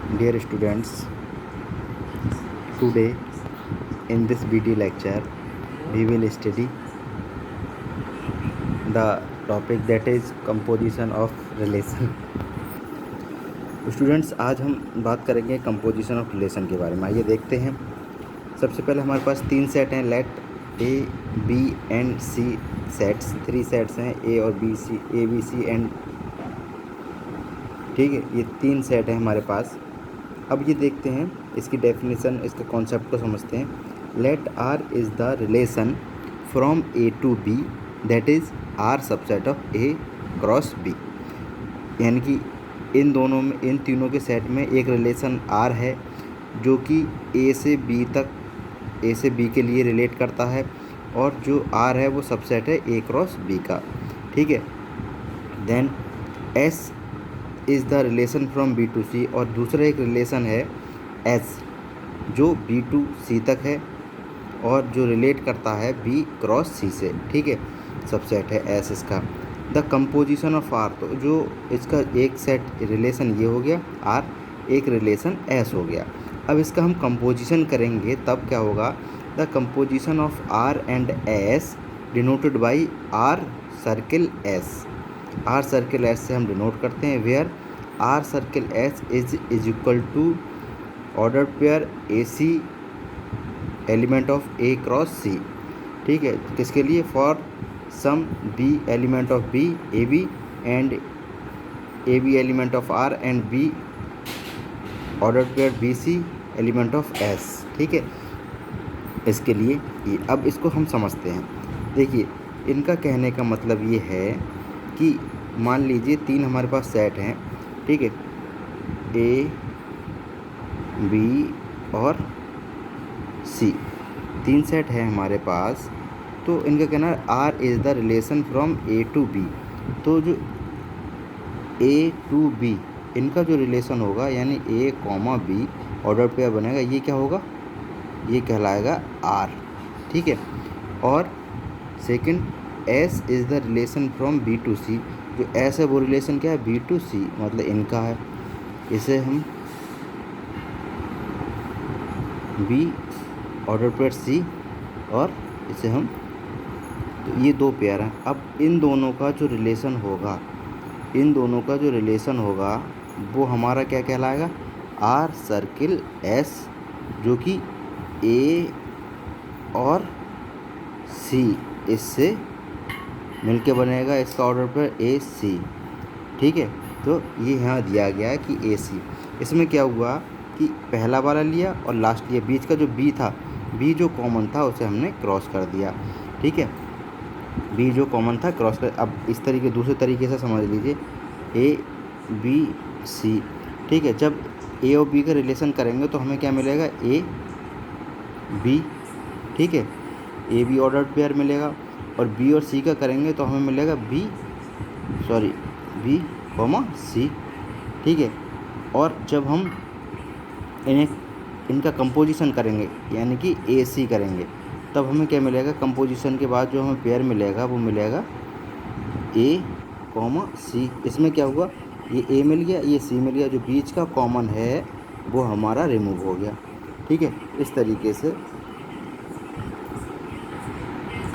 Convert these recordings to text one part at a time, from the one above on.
Dear students, today in this BT lecture we will study the topic that is composition of relation. Students, आज हम बात करेंगे composition of relation के बारे में। आइए देखते हैं। सबसे पहले हमारे पास 3 सेट हैं, let A B and C sets. 3 sets हैं, ए और B C, A B C and, ठीक है, ये 3 सेट हैं हमारे पास। अब ये देखते हैं इसकी डेफिनेशन, इसके कॉन्सेप्ट को समझते हैं। Let R is the relation from A to B that is R subset of A cross B. यानी कि इन दोनों में, इन तीनों के सेट में एक रिलेशन आर है जो कि ए से बी तक, ए से बी के लिए रिलेट करता है, और जो आर है वो सबसेट है ए क्रॉस बी का। ठीक है। Then S is the relation from B to C, और दूसरा एक रिलेशन है एस जो बी टू सी तक है और जो रिलेट करता है बी क्रॉस सी से। ठीक है, सबसेट है एस इसका। द कंपोजिशन ऑफ आर, तो जो इसका एक सेट रिलेशन ये हो गया आर, एक रिलेशन एस हो गया। अब इसका हम कंपोजिशन करेंगे तब क्या होगा, the composition of R and S denoted by R circle S. R circle S से हम डिनोट करते हैं, where R circle S is equal to order pair A C element of A cross C. ठीक है, किसके लिए, for some B element of B A B and A B element of R and B order pair B C element of S. ठीक है, इसके लिए ये। अब इसको हम समझते हैं। देखिए, इनका कहने का मतलब ये है कि मान लीजिए 3 हमारे पास सेट हैं। ठीक है, ए बी और सी, 3 सेट है हमारे पास। तो इनका कहना है R is the relation from A to B. तो जो ए टू बी, इनका जो रिलेशन होगा यानी ए कॉमा बी ऑर्डर पेयर बनेगा, ये क्या होगा, ये कहलाएगा आर। ठीक है। और second S is the relation from B to C, जो एस है वो रिलेशन क्या है, बी टू सी, मतलब इनका है। इसे हम बी ऑर्डर पेयर सी, और इसे हम, तो ये 2 पेयर हैं। अब इन दोनों का जो रिलेशन होगा, इन दोनों का जो रिलेशन होगा वो हमारा क्या कहलाएगा, आर सर्किल एस, जो कि ए और सी इससे मिलके बनेगा, इसका ऑर्डर पर ए सी। ठीक है, तो ये यहाँ दिया गया है कि ए सी। इसमें क्या हुआ कि पहला वाला लिया और लास्ट लिया, बीच का जो बी था, बी जो कॉमन था उसे हमने क्रॉस कर दिया। ठीक है, बी जो कॉमन था क्रॉस कर। अब इस तरीके, दूसरे तरीके से समझ लीजिए, ए बी सी। ठीक है, जब ए और बी का रिलेशन करेंगे तो हमें क्या मिलेगा, ए बी। ठीक है, ए बी ऑर्डर पेयर मिलेगा, और बी और सी का करेंगे तो हमें मिलेगा बी कॉमा सी। ठीक है, और जब हम इनका कंपोजिशन करेंगे यानी कि ए सी करेंगे, तब हमें क्या मिलेगा, कंपोजिशन के बाद जो हमें पेयर मिलेगा वो मिलेगा ए कॉमा सी। इसमें क्या हुआ, ये ए मिल गया, ये सी मिल गया, जो बीच का कॉमन है वो हमारा रिमूव हो गया। ठीक है, इस तरीके से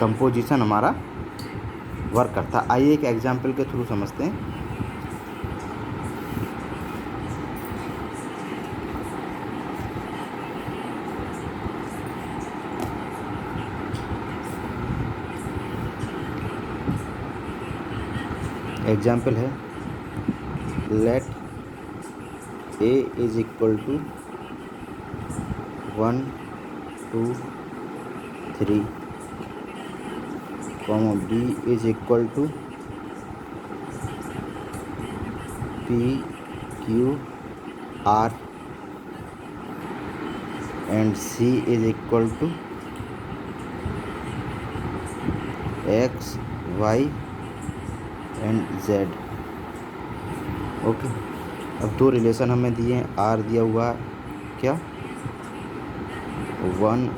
कंपोजिशन हमारा वर्क करता है। आइए एक एग्जाम्पल के थ्रू समझते हैं। एग्जाम्पल है, let A is equal to 1 2 3, comma B is equal to P Q R and C is equal to X Y and Z. Okay, अब 2 रिलेशन हमें दिए हैं। आर दिया हुआ है क्या, 1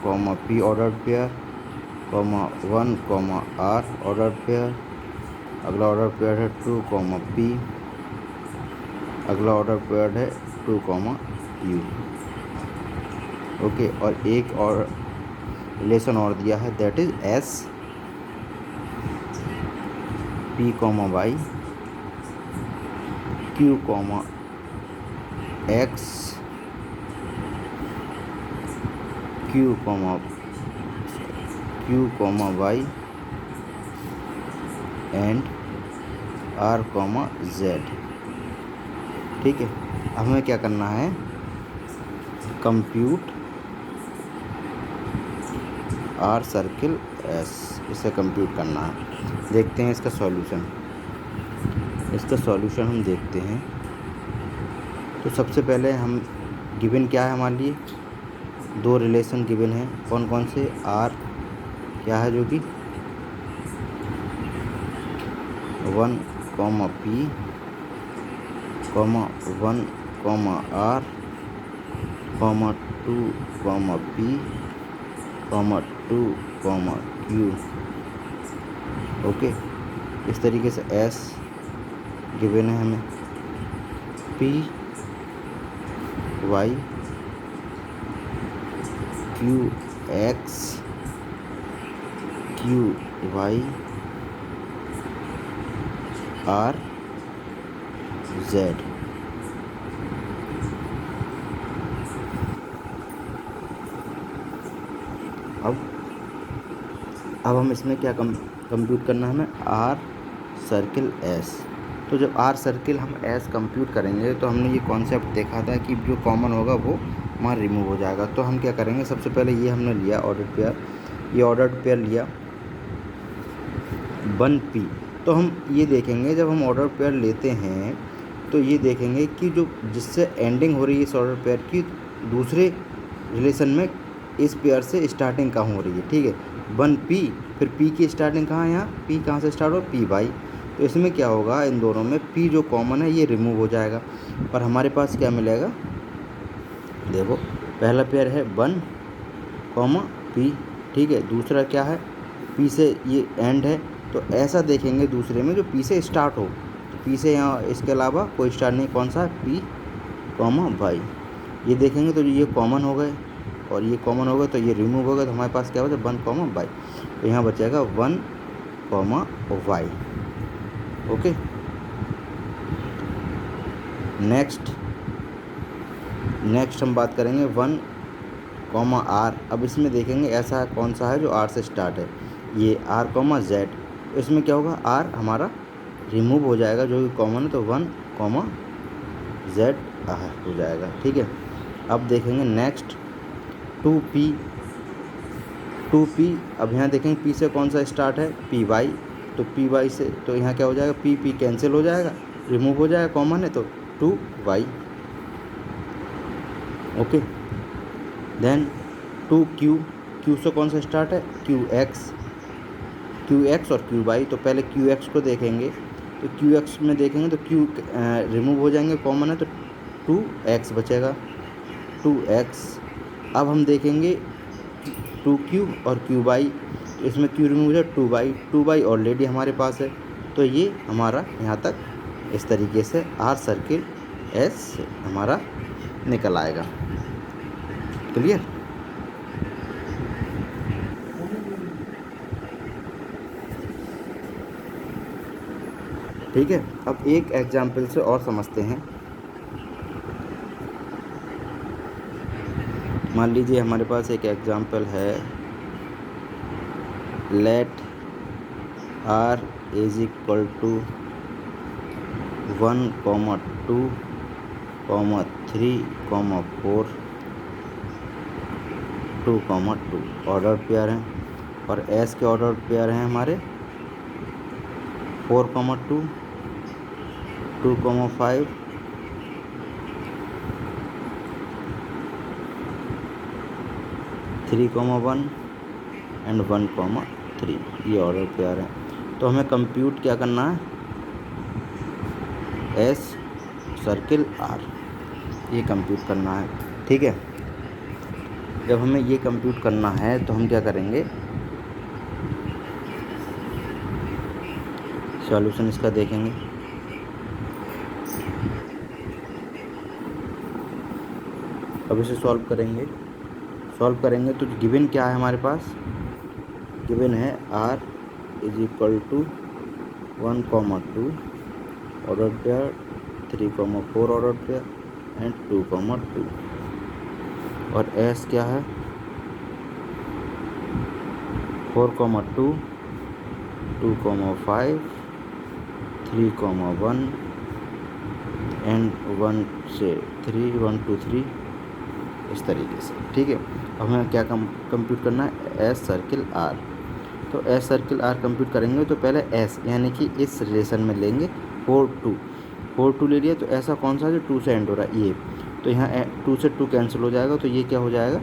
comma P order pair, comma 1 comma R order pair. अगला order pair है 2 कॉमा पी, अगला ऑर्डर पेयर है 2 कॉमा यू। ओके, और एक और रिलेशन और दिया है, that is S P comma Y Q comma X Q comma Y and R comma Z. ठीक है, अब हमें क्या करना है, कंप्यूट आर सर्किल एस, इसे कंप्यूट करना है। देखते हैं इसका सॉल्यूशन। हम देखते हैं। तो सबसे पहले हम गिवन क्या है हमारे लिए, 2 रिलेशन गिवन है। कौन कौन से, आर क्या है जो कि 1 comma P comma 1 comma R comma 2 comma P comma 2 comma Q. Okay, इस तरीके से एस गिवन है हमें, P Y Q X Q Y R Z. अब हम इसमें क्या कंप्यूट करना है हमें, आर सर्किल एस। तो जब आर सर्किल हम एस कंप्यूट करेंगे तो हमने ये कॉन्सेप्ट देखा था कि जो कॉमन होगा वो हमारा रिमूव हो जाएगा। तो हम क्या करेंगे, सबसे पहले ये हमने लिया ऑर्डर्ड पेयर, ये ऑर्डर्ड पेयर लिया 1p। तो हम ये देखेंगे, जब हम ऑर्डर पेयर लेते हैं तो ये देखेंगे कि जो जिससे एंडिंग हो रही है इस ऑर्डर पेयर की, दूसरे रिलेशन में इस पेयर से स्टार्टिंग कहाँ हो रही है। ठीक है, 1p, फिर p की स्टार्टिंग कहाँ है, यहाँ p कहाँ से स्टार्ट हो, p बाई। तो इसमें क्या होगा, इन दोनों में p जो कॉमन है ये रिमूव हो जाएगा और हमारे पास क्या मिलेगा, देखो पहला पेयर है 1 कॉमा p। ठीक है, दूसरा क्या है, p से ये एंड है। तो ऐसा देखेंगे दूसरे में जो p से स्टार्ट हो, तो p से यहाँ इसके अलावा कोई स्टार्ट नहीं, कौन सा, p कॉमा वाई। ये देखेंगे तो ये कॉमन हो गए और ये कॉमन हो गए, तो ये रिमूव हो गए। तो हमारे पास क्या बचा, 1 कॉमा वाई। तो यहाँ बचेगा 1 कॉमा वाई। ओके, नेक्स्ट हम बात करेंगे 1 कॉमा आर। अब इसमें देखेंगे ऐसा कौन सा है जो आर से स्टार्ट है, ये आर कॉमा जेड। इसमें क्या होगा, आर हमारा रिमूव हो जाएगा जो कि कॉमन है, तो 1 कॉमा जेड हो जाएगा। ठीक है, अब देखेंगे नेक्स्ट 2p। अब यहाँ देखेंगे p से कौन सा स्टार्ट है, पी वाई। तो पी वाई से, तो यहाँ क्या हो जाएगा, पी कैंसिल हो जाएगा, रिमूव हो जाएगा, कॉमन है तो 2y। ओके, देन 2q से कौन सा स्टार्ट है, QX और QY। तो पहले QX को देखेंगे, तो QX में देखेंगे तो Q रिमूव हो जाएंगे, कॉमन है तो 2x बचेगा, 2x। अब हम देखेंगे 2q और QY, तो इसमें Q रिमूव हो जाए 2y ऑलरेडी हमारे पास है। तो ये हमारा यहाँ तक इस तरीके से आर सर्किल एस हमारा निकल आएगा। क्लियर। ठीक है, अब एक एग्जाम्पल से और समझते हैं। मान लीजिए हमारे पास एक एग्जाम्पल है, let R is equal to 1 comma 2 comma 3 comma 4 2 comma 2 order pair हैं और एस के ऑर्डर पेयर हैं हमारे 4 comma 2 2 comma 5 3 comma 1 and 1 comma 3, ये ऑर्डर पेयर है। तो हमें कंप्यूट क्या करना है, एस सर्किल आर, ये कंप्यूट करना है। ठीक है, जब हमें ये कंप्यूट करना है तो हम क्या करेंगे, सॉल्यूशन इसका देखेंगे। अब इसे सॉल्व करेंगे तो गिवन क्या है हमारे पास, गिवन है r is equal to 1,2 order pair, 3,4 order pair and 2,2 और s क्या है 4,2 2,5 3,1 एंड 1 से 3 1 2 3 इस तरीके से। ठीक है, अब हमें क्या कंप्यूट करना है, एस सर्किल आर। तो एस सर्किल आर कंप्यूट करेंगे तो पहले एस यानी कि इस रिलेशन में लेंगे 4 2 ले लिया, तो ऐसा कौन सा जो 2 से एंड हो रहा है ये, तो यहाँ 2 से 2 कैंसिल हो जाएगा, तो ये क्या हो जाएगा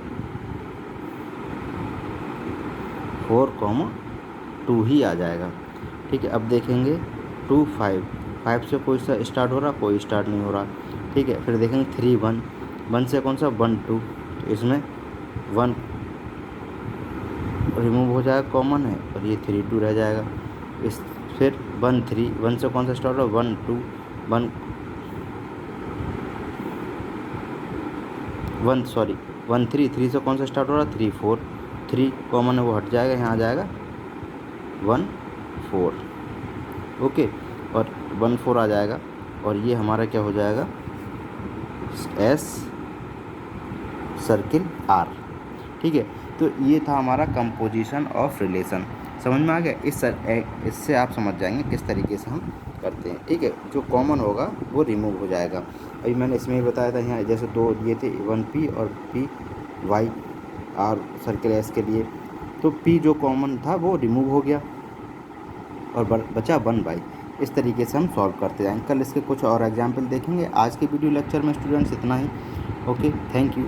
4,2 ही आ जाएगा। ठीक है, अब देखेंगे 2 5 से कोई सा स्टार्ट हो रहा, कोई स्टार्ट नहीं हो रहा। ठीक है, फिर देखेंगे 3 1 से कौन सा 1 2, तो इसमें 1 रिमूव हो जाएगा, कॉमन है, और ये 3 2 रह जाएगा। इस फिर 1 3 1 से कौन सा स्टार्ट हो रहा, 1 2 1 1 3 3 से कौन सा स्टार्ट हो रहा, 3 4 3 कॉमन है वो हट जाएगा, यहाँ आ जाएगा 1 4। ओके, और 1 4 आ जाएगा, और ये हमारा क्या हो जाएगा एस सर्किल आर। ठीक है, तो ये था हमारा कंपोजिशन ऑफ रिलेशन। समझ में आ गया, इससे आप समझ जाएंगे किस तरीके से हम करते हैं। ठीक है, जो कॉमन होगा वो रिमूव हो जाएगा। अभी मैंने इसमें ही बताया था, यहाँ जैसे 2 दिए थे 1p और p y R circle S के लिए, तो p जो कॉमन था वो रिमूव हो गया और बचा 1/। इस तरीके से हम सॉल्व करते जाएंगे। कल इसके कुछ और एग्जाम्पल देखेंगे। आज के वीडियो लेक्चर में स्टूडेंट्स इतना ही। Okay, thank you.